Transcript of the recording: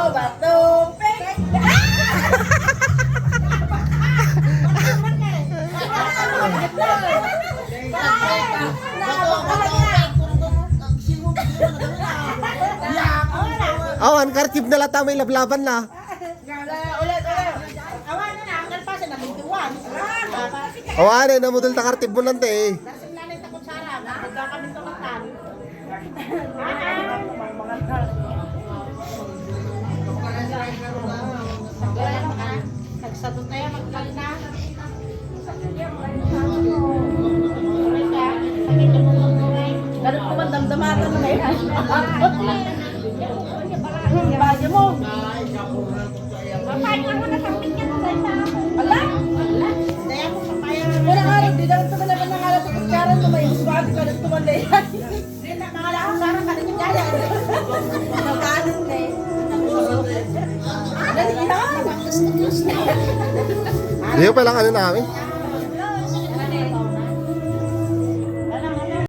Bato, pek. Awan, kartib na lata may lablaban na. Ulit. Awan na, ang kalpasan na bintuan. Awan, namudol ta kartib mo nante eh. Nasib nanay ta kutsara, nagda kami tumatan. Nagsadot na yan, magkalina. Ganun ko man damdamatan mo na yan. Bagyo mo. Papain ako na sampit ka na sa ako. Wala? Daya mo papayan. Wala araw, di daw ito malaman ng araw sa kutsaran mo. May uswati ka ng tumandayan. Hindi na, mga lakang sarang ka ng kaya. Magkanon na eh. Dali na. Hindi pa lang ano namin.